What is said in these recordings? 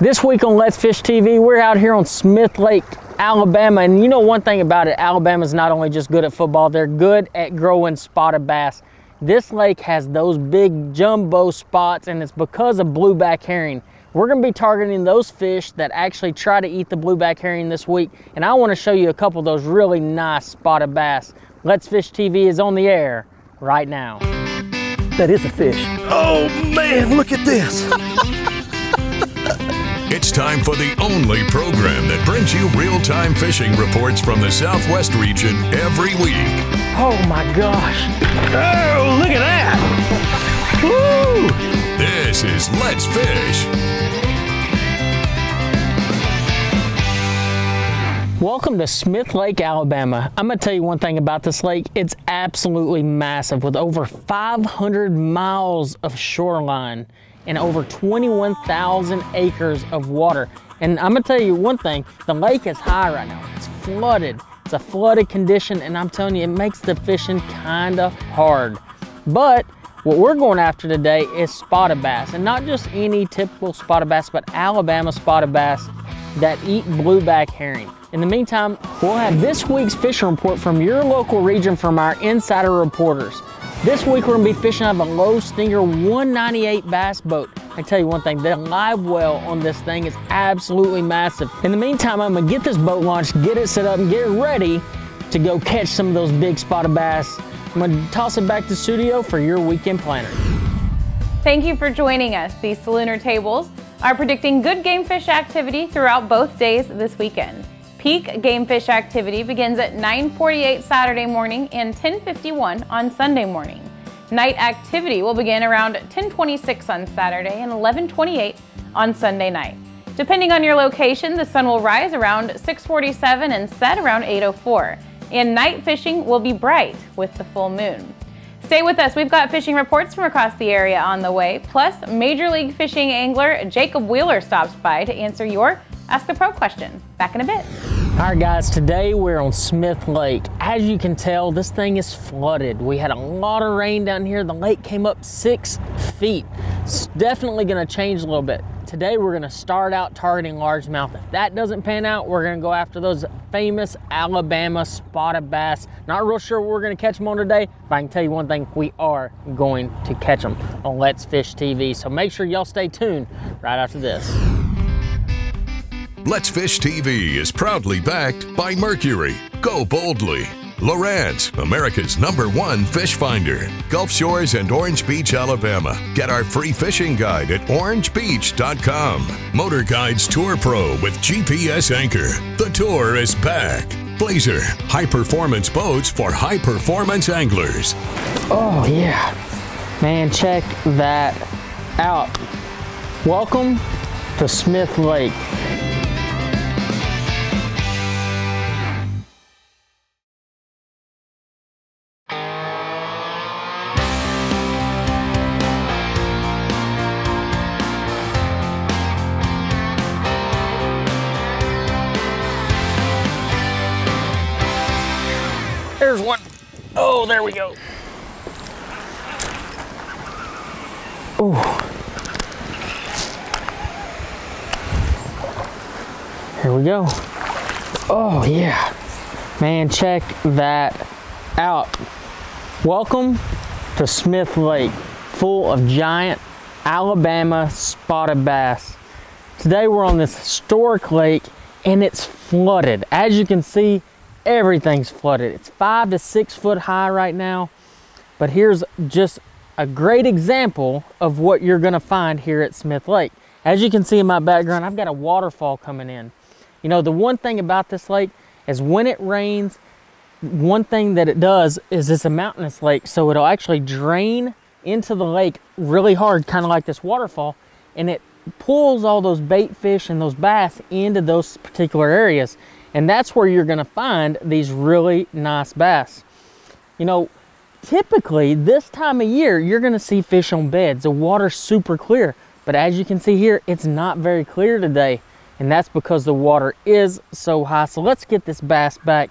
This week on Let's Fish TV, we're out here on Smith Lake, Alabama. And you know one thing about it, Alabama's not only just good at football, they're good at growing spotted bass. This lake has those big jumbo spots, and it's because of blueback herring. We're gonna be targeting those fish that actually try to eat the blueback herring this week. And I wanna show you a couple of those really nice spotted bass. Let's Fish TV is on the air right now. That is a fish. Oh man, look at this. It's time for the only program that brings you real-time fishing reports from the Southwest region every week. Oh my gosh. Oh, look at that. Woo! This is Let's Fish. Welcome to Smith Lake, Alabama. I'm gonna tell you one thing about this lake. It's absolutely massive with over 500 miles of shoreline and over 21,000 acres of water. And I'm gonna tell you one thing, the lake is high right now. It's flooded. It's a flooded condition, and I'm telling you, it makes the fishing kinda hard. But what we're going after today is spotted bass, and not just any typical spotted bass, but Alabama spotted bass that eat blueback herring. In the meantime, we'll have this week's fishing report from your local region from our insider reporters. This week, we're gonna be fishing out of a low stinger 198 bass boat. I tell you one thing, the live well on this thing is absolutely massive. In the meantime, I'm gonna get this boat launched, get it set up, and get it ready to go catch some of those big spotted bass. I'm gonna toss it back to the studio for your weekend planner. Thank you for joining us. These Salooner tables are predicting good game fish activity throughout both days this weekend. Peak game fish activity begins at 9:48 Saturday morning and 10:51 on Sunday morning. Night activity will begin around 10:26 on Saturday and 11:28 on Sunday night. Depending on your location, the sun will rise around 6:47 and set around 8:04. And night fishing will be bright with the full moon. Stay with us. We've got fishing reports from across the area on the way. Plus, Major League Fishing angler Jacob Wheeler stops by to answer your Ask the Pro question. Back in a bit. All right, guys, today we're on Smith Lake. As you can tell, this thing is flooded. We had a lot of rain down here. The lake came up 6 feet. It's definitely gonna change a little bit. Today, we're gonna start out targeting largemouth. If that doesn't pan out, we're gonna go after those famous Alabama spotted bass. Not real sure what we're gonna catch them on today, but I can tell you one thing, we are going to catch them on Let's Fish TV. So make sure y'all stay tuned right after this. Let's Fish TV is proudly backed by Mercury. Go boldly. Lowrance, America's #1 fish finder. Gulf Shores and Orange Beach, Alabama. Get our free fishing guide at orangebeach.com. Motor Guides Tour Pro with GPS anchor. The tour is back. Blazer, high-performance boats for high-performance anglers. Oh yeah, man, check that out. Welcome to Smith Lake. There's one. Oh, there we go. Oh. Here we go. Oh, yeah. Man, check that out. Welcome to Smith Lake, full of giant Alabama spotted bass. Today we're on this historic lake and it's flooded. As you can see, everything's flooded. It's 5 to 6 foot high right now, but here's just a great example of what you're gonna find here at Smith Lake. As you can see in my background, I've got a waterfall coming in. You know, the one thing about this lake is when it rains, one thing that it does is it's a mountainous lake, so it'll actually drain into the lake really hard, kind of like this waterfall, and it pulls all those bait fish and those bass into those particular areas. And that's where you're gonna find these really nice bass. You know, typically this time of year, you're gonna see fish on beds. The water's super clear, but as you can see here, it's not very clear today. And that's because the water is so high. So let's get this bass back.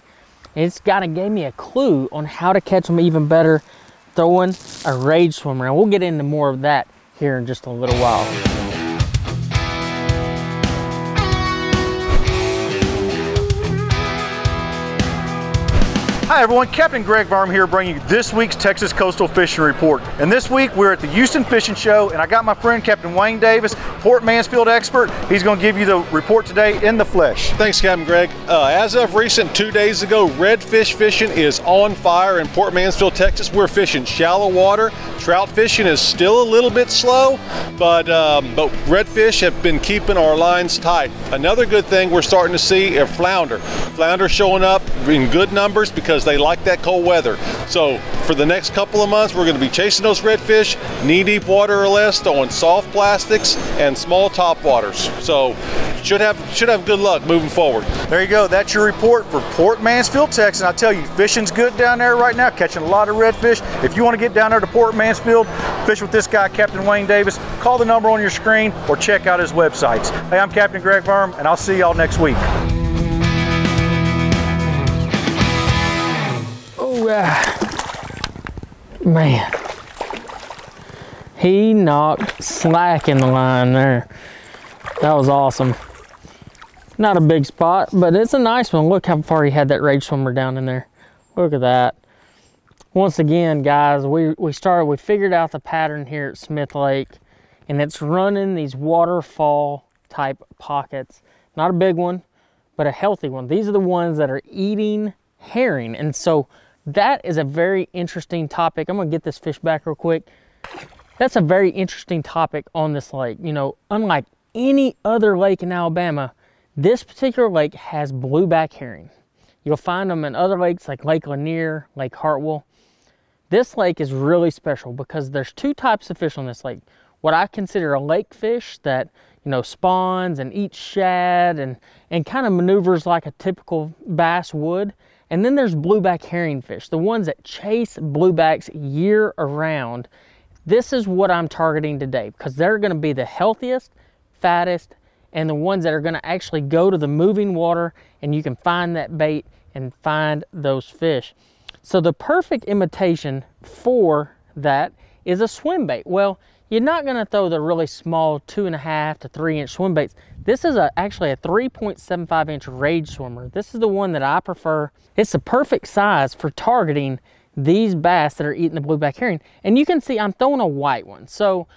It's kinda gave me a clue on how to catch them even better, throwing a rage swimmer. And we'll get into more of that here in just a little while. Hi everyone, Captain Greg Varm here bringing you this week's Texas Coastal Fishing Report. And this week we're at the Houston Fishing Show, and I got my friend Captain Wayne Davis, Port Mansfield expert. He's going to give you the report today in the flesh. Thanks, Captain Greg. As of recent 2 days ago, redfish fishing is on fire in Port Mansfield, Texas. We're fishing shallow water. Trout fishing is still a little bit slow, but redfish have been keeping our lines tight. Another good thing we're starting to see are flounder. Flounder showing up in good numbers because they like that cold weather. So for the next couple of months, we're going to be chasing those redfish, knee-deep water or less, throwing soft plastics and small top waters. So should have good luck moving forward. There you go. That's your report for Port Mansfield, Texas. And I tell you, fishing's good down there right now, catching a lot of redfish. If you want to get down there to Port Mansfield, fish with this guy, Captain Wayne Davis, call the number on your screen or check out his websites. Hey, I'm Captain Greg Varm, and I'll see y'all next week. Man, he knocked slack in the line there. That was awesome. Not a big spot, but it's a nice one. Look how far he had that rage swimmer down in there. Look at that. Once again, guys, we figured out the pattern here at Smith Lake, and it's running these waterfall type pockets. Not a big one, but a healthy one. These are the ones that are eating herring, and so that is a very interesting topic. I'm gonna get this fish back real quick. That's a very interesting topic on this lake. You know, unlike any other lake in Alabama, this particular lake has blueback herring. You'll find them in other lakes like Lake Lanier, Lake Hartwell. This lake is really special because there's two types of fish on this lake. What I consider a lake fish that, you know, spawns and eats shad and kind of maneuvers like a typical bass would. And then there's blueback herring fish, the ones that chase bluebacks year around. This is what I'm targeting today because they're going to be the healthiest, fattest, and the ones that are going to actually go to the moving water, and you can find that bait and find those fish. So the perfect imitation for that is a swim bait. Well, you're not going to throw the really small 2.5 to 3 inch swim baits. This is actually a 3.75 inch rage swimmer. This is the one that I prefer. It's the perfect size for targeting these bass that are eating the blueback herring. And you can see I'm throwing a white one. So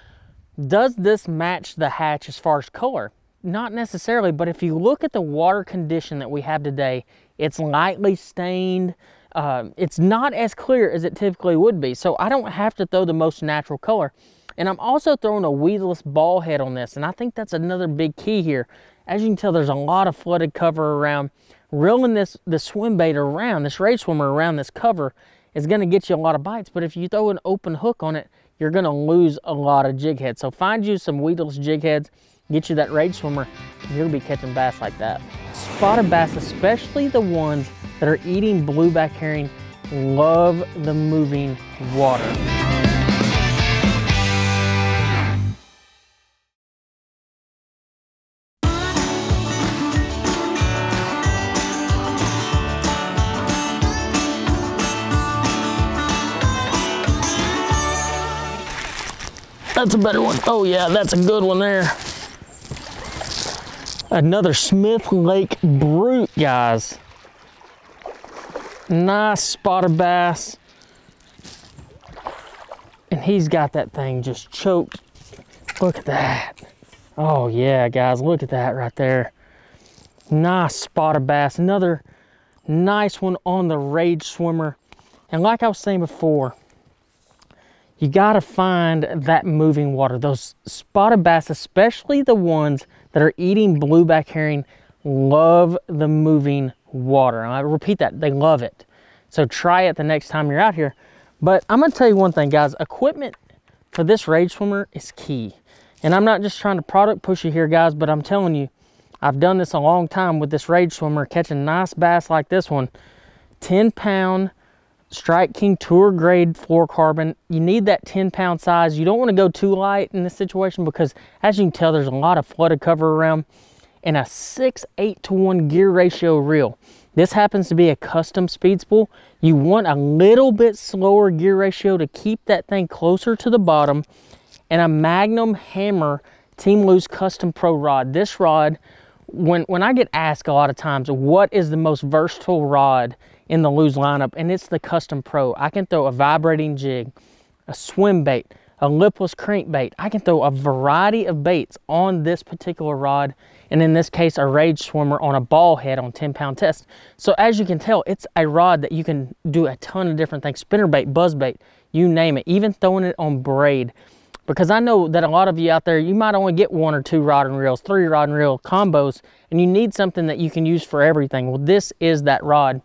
does this match the hatch as far as color? Not necessarily, but if you look at the water condition that we have today, it's lightly stained. It's not as clear as it typically would be. So I don't have to throw the most natural color. And I'm also throwing a weedless ball head on this, and I think that's another big key here. As you can tell, there's a lot of flooded cover around. Reeling the swim bait around, this rage swimmer around this cover is going to get you a lot of bites, but if you throw an open hook on it, you're going to lose a lot of jig heads. So find you some weedless jig heads, get you that rage swimmer, and you're going to be catching bass like that. Spotted bass, especially the ones that are eating blueback herring, love the moving water. That's a better one. Oh yeah, that's a good one there. Another Smith Lake brute, guys. Nice spotted bass. And he's got that thing just choked. Look at that. Oh yeah, guys, look at that right there. Nice spotted bass. Another nice one on the rage swimmer. And like I was saying before, you gotta find that moving water. Those spotted bass, especially the ones that are eating blueback herring, love the moving water. And I repeat that, they love it. So try it the next time you're out here. But I'm gonna tell you one thing, guys, equipment for this rage swimmer is key. And I'm not just trying to product push you here, guys, but I'm telling you, I've done this a long time with this rage swimmer, catching nice bass like this one. 10-pound Strike King Tour grade fluorocarbon. You need that 10-pound size. You don't want to go too light in this situation because, as you can tell, there's a lot of flooded cover around. And a 6:8-to-1 gear ratio reel. This happens to be a custom speed spool. You want a little bit slower gear ratio to keep that thing closer to the bottom. And a Magnum Hammer Team Loose Custom Pro rod. This rod when I get asked a lot of times, what is the most versatile rod in the Lew's lineup, and it's the Custom Pro. I can throw a vibrating jig, a swim bait, a lipless crankbait. I can throw a variety of baits on this particular rod, and in this case, a Rage Swimmer on a ball head on 10-pound test. So as you can tell, it's a rod that you can do a ton of different things, spinnerbait, buzzbait, you name it, even throwing it on braid. Because I know that a lot of you out there, you might only get 1 or 2 rod and reels, 3 rod and reel combos, and you need something that you can use for everything. Well, this is that rod.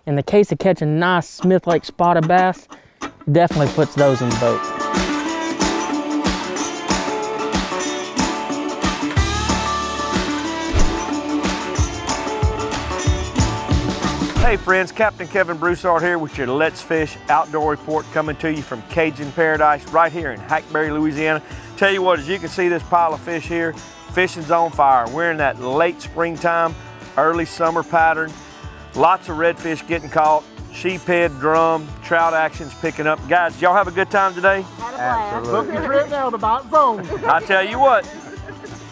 In the case of catching nice Smith Lake spotted bass, definitely puts those in the boat. Hey friends, Captain Kevin Broussard here with your Let's Fish Outdoor Report, coming to you from Cajun Paradise right here in Hackberry, Louisiana. Tell you what, as you can see this pile of fish here, fishing's on fire. We're in that late springtime, early summer pattern. Lots of redfish getting caught, sheephead, drum, trout action's picking up. Guys, y'all have a good time today? Absolutely. Book your trip now to Bot Zone. I tell you what,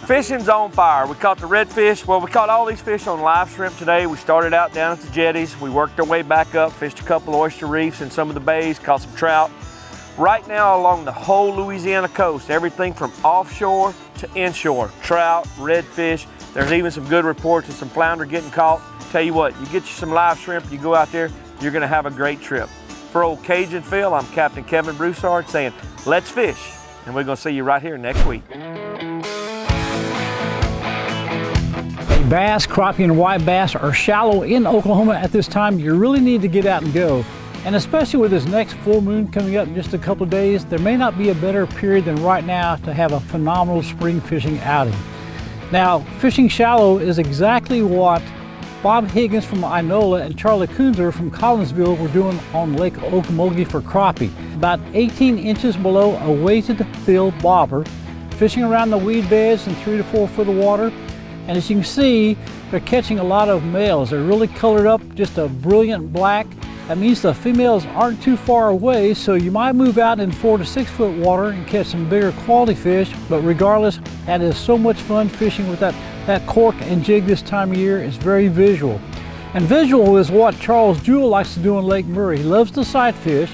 fishing's on fire. We caught the redfish. Well, we caught all these fish on live shrimp today. We started out down at the jetties. We worked our way back up, fished a couple oyster reefs in some of the bays, caught some trout. Right now along the whole Louisiana coast, everything from offshore to inshore, trout, redfish. There's even some good reports of some flounder getting caught. Tell you what, you get you some live shrimp, you go out there, you're gonna have a great trip. For old Cajun Phil, I'm Captain Kevin Broussard saying, let's fish. And we're gonna see you right here next week. Bass, crappie, and white bass are shallow in Oklahoma at this time. You really need to get out and go. And especially with this next full moon coming up in just a couple of days, there may not be a better period than right now to have a phenomenal spring fishing outing. Now, fishing shallow is exactly what Bob Higgins from Inola and Charlie Kunzer from Collinsville were doing on Lake Okmulgee for crappie. About 18 inches below a weighted fill bobber, fishing around the weed beds in 3 to 4 foot of water. And as you can see, they're catching a lot of males. They're really colored up, just a brilliant black. That means the females aren't too far away, so you might move out in 4 to 6 foot water and catch some bigger quality fish. But regardless, that is so much fun fishing with that cork and jig this time of year. It's very visual. And visual is what Charles Jewell likes to do on Lake Murray. He loves to sight fish.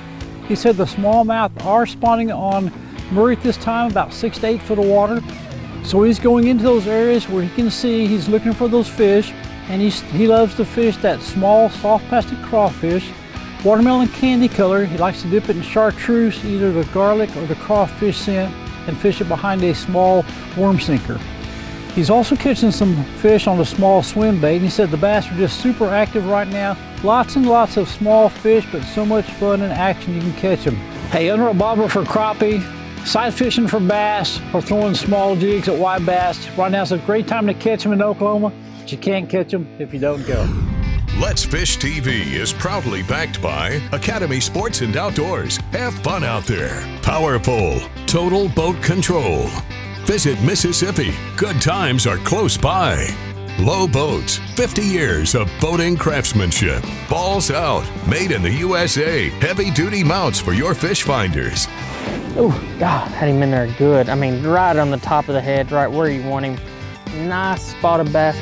He said the smallmouth are spawning on Murray at this time, about 6 to 8 foot of water. So he's going into those areas where he can see, he's looking for those fish, and he loves to fish that small, soft plastic crawfish, watermelon candy color. He likes to dip it in chartreuse, either the garlic or the crawfish scent, and fish it behind a small worm sinker. He's also catching some fish on a small swim bait, and he said the bass are just super active right now. Lots and lots of small fish, but so much fun and action you can catch them. Hey, under a bobber for crappie, sight fishing for bass, or throwing small jigs at white bass. Right now it's a great time to catch them in Oklahoma, but you can't catch them if you don't go. Let's Fish TV is proudly backed by Academy Sports and Outdoors. Have fun out there. Power Pole, Total Boat Control. Visit Mississippi. Good times are close by. Low Boats, 50 years of boating craftsmanship. Balls Out, made in the USA. Heavy-duty mounts for your fish finders. Oh, God, had him in there good. I mean, right on the top of the head, right where you want him. Nice spotted bass.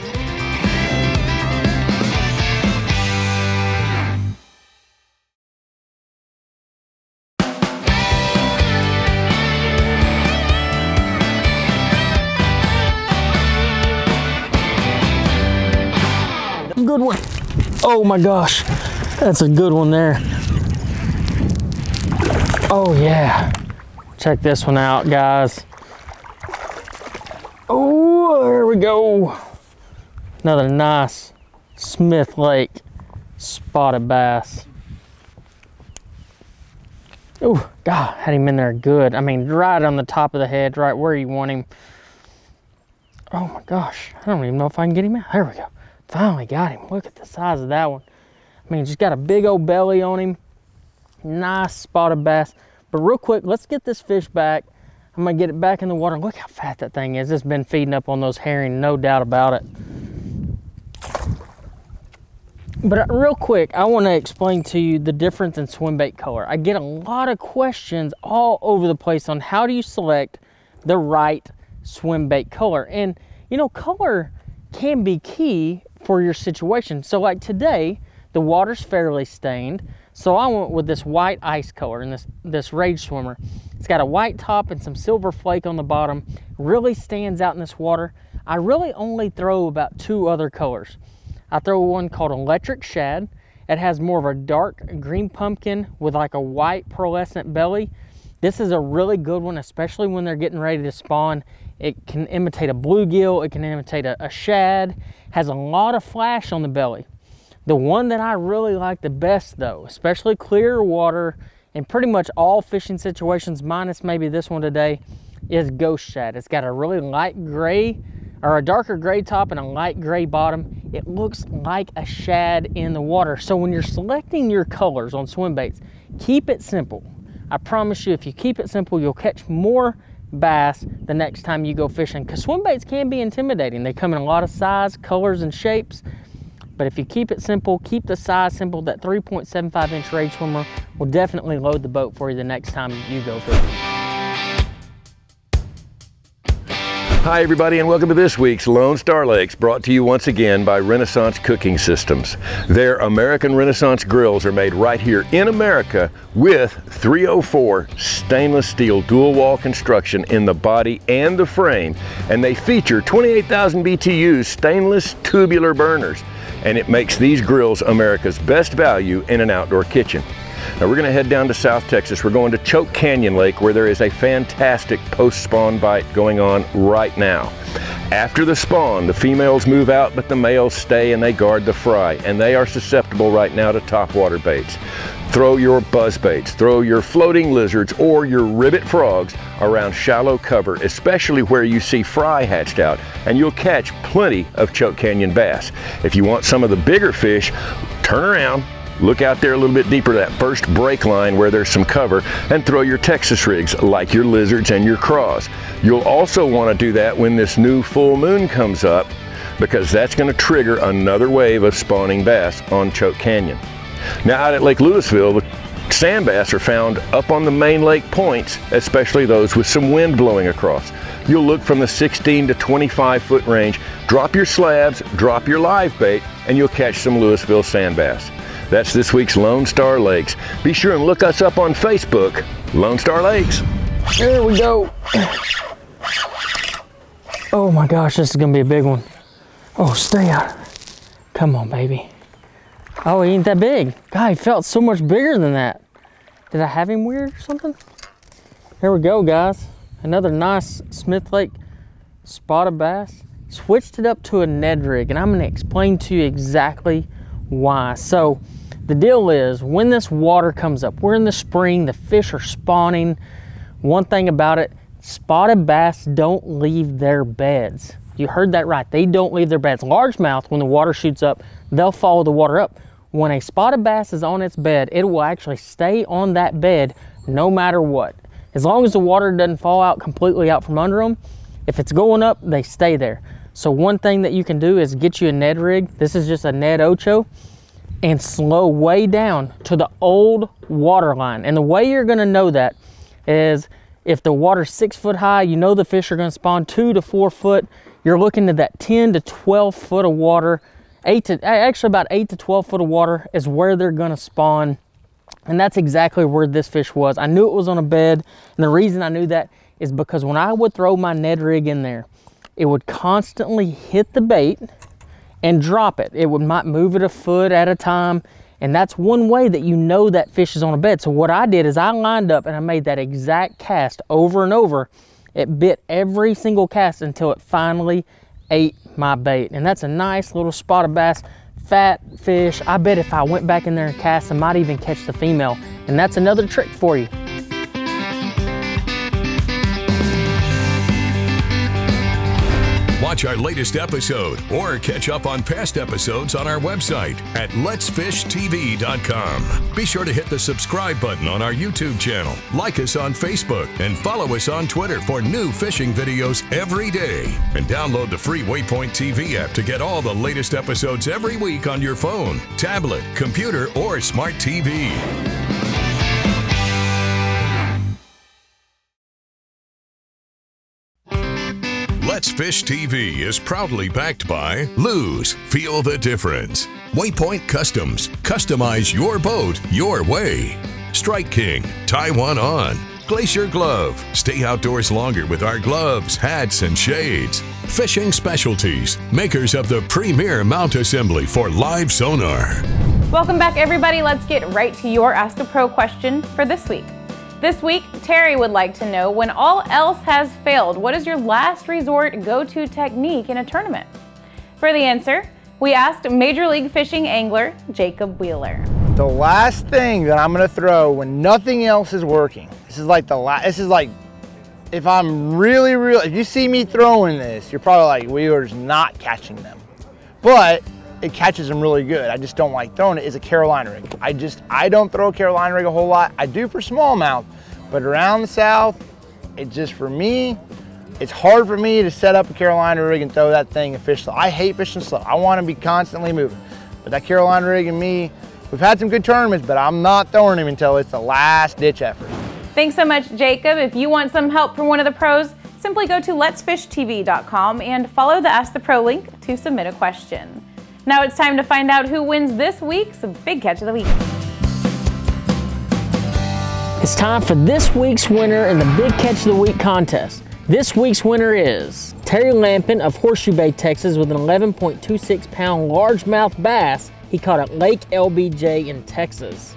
Good one. Oh my gosh, that's a good one there. Oh yeah. Check this one out, guys. Oh, there we go. Another nice Smith Lake spotted bass. Oh, God, had him in there good. I mean, right on the top of the head, right where you want him. Oh my gosh, I don't even know if I can get him out. There we go. Finally got him. Look at the size of that one. I mean, just got a big old belly on him. Nice spotted bass. But real quick, let's get this fish back. I'm gonna get it back in the water. Look how fat that thing is. It's been feeding up on those herring, no doubt about it. But real quick, I wanna explain to you the difference in swim bait color. I get a lot of questions all over the place on how do you select the right swim bait color. And you know, color can be key for your situation. So like today, the water's fairly stained, so I went with this white ice color in this Rage Swimmer. It's got a white top and some silver flake on the bottom. Really stands out in this water. I really only throw about 2 other colors. I throw one called Electric Shad. It has more of a dark green pumpkin with like a white pearlescent belly. This is a really good one, especially when they're getting ready to spawn. It can imitate a bluegill, it can imitate a shad, has a lot of flash on the belly. The one that I really like the best though, especially clear water and pretty much all fishing situations, minus maybe this one today, is Ghost Shad. It's got a really light gray, or a darker gray top and a light gray bottom. It looks like a shad in the water. So when you're selecting your colors on swim baits, keep it simple. I promise you, if you keep it simple, you'll catch more bass the next time you go fishing, because swim baits can be intimidating. They come in a lot of size, colors, and shapes. But if you keep it simple, keep the size simple, that 3.75 inch Rage Swimmer will definitely load the boat for you the next time you go fishing. Hi everybody, and welcome to this week's Lone Star Lakes, brought to you once again by Renaissance Cooking Systems. Their American Renaissance grills are made right here in America with 304 stainless steel dual wall construction in the body and the frame, and they feature 28,000 BTU stainless tubular burners, and it makes these grills America's best value in an outdoor kitchen. Now we're going to head down to South Texas. We're going to Choke Canyon Lake, where there is a fantastic post-spawn bite going on right now. After the spawn, the females move out, but the males stay and they guard the fry, and they are susceptible right now to topwater baits. Throw your buzz baits, throw your floating lizards or your ribbit frogs around shallow cover, especially where you see fry hatched out, and you'll catch plenty of Choke Canyon bass. If you want some of the bigger fish, turn around, look out there a little bit deeper, that first break line where there's some cover, and throw your Texas rigs like your lizards and your craws. You'll also want to do that when this new full moon comes up, because that's going to trigger another wave of spawning bass on Choke Canyon. Now out at Lake Lewisville, the sand bass are found up on the main lake points, especially those with some wind blowing across. You'll look from the 16 to 25 foot range, drop your slabs, drop your live bait, and you'll catch some Lewisville sand bass. That's this week's Lone Star Lakes. Be sure and look us up on Facebook, Lone Star Lakes. There we go. Oh my gosh, this is gonna be a big one. Oh, stay out. Come on, baby. Oh, he ain't that big. God, he felt so much bigger than that. Did I have him weird or something? Here we go, guys. Another nice Smith Lake spotted bass. Switched it up to a Ned rig, and I'm gonna explain to you exactly why. So the deal is, when this water comes up, we're in the spring, the fish are spawning. One thing about it, spotted bass don't leave their beds. You heard that right, they don't leave their beds. Largemouth, when the water shoots up, they'll follow the water up. When a spotted bass is on its bed, it will actually stay on that bed no matter what. As long as the water doesn't fall out completely out from under them, if it's going up, they stay there. So one thing that you can do is get you a Ned rig. This is just a Ned Ocho, and slow way down to the old water line. And the way you're gonna know that is if the water's 6 foot high, you know the fish are gonna spawn 2 to 4 foot. You're looking at that 10 to 12 foot of water. Actually about 8 to 12 foot of water is where they're gonna spawn. And that's exactly where this fish was. I knew it was on a bed, and the reason I knew that is because when I would throw my Ned rig in there, it would constantly hit the bait and drop it. It might move it a foot at a time, and that's one way that you know that fish is on a bed. So what I did is I lined up and I made that exact cast over and over. It bit every single cast until it finally ate my bait. And that's a nice little spotted bass, fat fish. I bet if I went back in there and cast, I might even catch the female. And that's another trick for you. Watch our latest episode or catch up on past episodes on our website at letsfishtv.com. Be sure to hit the subscribe button on our YouTube channel, like us on Facebook, and follow us on Twitter for new fishing videos every day. And download the free Waypoint TV app to get all the latest episodes every week on your phone, tablet, computer, or smart TV. Let's Let's Fish TV is proudly backed by Lose. Feel the difference. Waypoint Customs. Customize your boat your way. Strike King. Tie one on. Glacier Glove. Stay outdoors longer with our gloves, hats, and shades. Fishing Specialties. Makers of the premier mount assembly for live sonar. Welcome back, everybody. Let's get right to your Ask the Pro question for this week. This week, Terry would like to know, when all else has failed, what is your last resort go-to technique in a tournament? For the answer, we asked Major League Fishing angler Jacob Wheeler. The last thing that I'm gonna throw when nothing else is working, this is like if I'm really, if you see me throwing this, you're probably like, Wheeler's not catching them. But it catches them really good. I just don't like throwing it, is a Carolina rig. I don't throw a Carolina rig a whole lot. I do for smallmouth, but around the South, for me, it's hard for me to set up a Carolina rig and throw that thing and fish slow. I hate fishing slow. I want to be constantly moving. But that Carolina rig and me, we've had some good tournaments, but I'm not throwing him until it's the last ditch effort. Thanks so much, Jacob. If you want some help from one of the pros, simply go to letsfishtv.com and follow the Ask the Pro link to submit a question. Now it's time to find out who wins this week's Big Catch of the Week. It's time for this week's winner in the Big Catch of the Week contest. This week's winner is Terry Lampin of Horseshoe Bay, Texas, with an 11.26 pound largemouth bass he caught at Lake LBJ in Texas.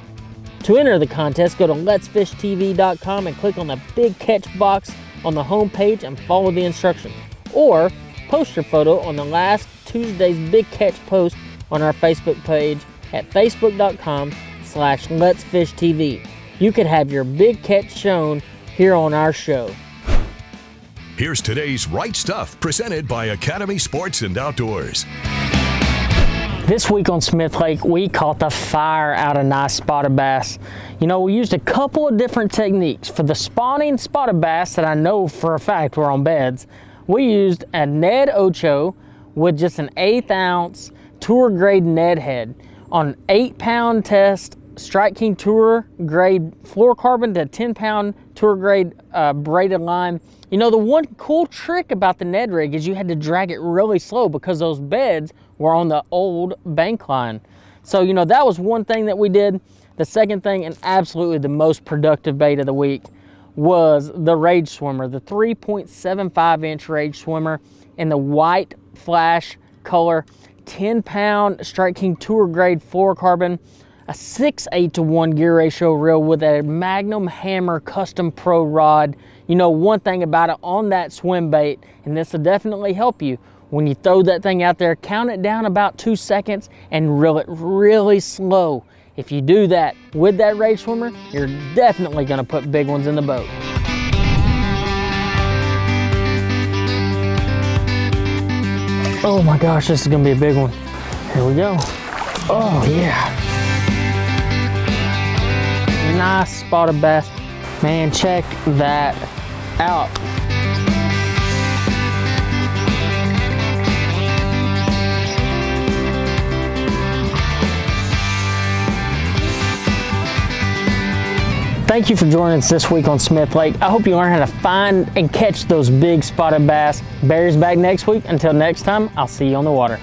To enter the contest, go to letsfishtv.com and click on the Big Catch box on the home page and follow the instructions. Or post your photo on the last Tuesday's Big Catch post on our Facebook page at facebook.com/letsfishtv. You could have your big catch shown here on our show. Here's today's Right Stuff, presented by Academy Sports and Outdoors. This week on Smith Lake, we caught the fire out of nice spotted bass. You know, we used a couple of different techniques. For the spawning spotted bass that I know for a fact were on beds, we used a Ned Ocho with just an 1/8 ounce tour grade Ned head on an 8-pound test Strike King tour grade fluorocarbon to 10-pound tour grade braided line. You know, the one cool trick about the Ned rig is you had to drag it really slow because those beds were on the old bank line. So, you know, that was one thing that we did. The second thing, and absolutely the most productive bait of the week, was the Rage Swimmer, the 3.75-inch Rage Swimmer in the white flash color, 10-pound Strike King tour grade fluorocarbon, a 6:8-to-1 gear ratio reel with a Magnum Hammer Custom Pro rod. You know, one thing about it on that swim bait, and this will definitely help you, when you throw that thing out there, count it down about 2 seconds and reel it really slow. If you do that with that Rage Swimmer, you're definitely gonna put big ones in the boat. Oh my gosh, this is gonna be a big one. Here we go. Oh yeah. Nice spotted bass. Man, check that out. Thank you for joining us this week on Smith Lake. I hope you learn how to find and catch those big spotted bass. Barry's back next week. Until next time, I'll see you on the water.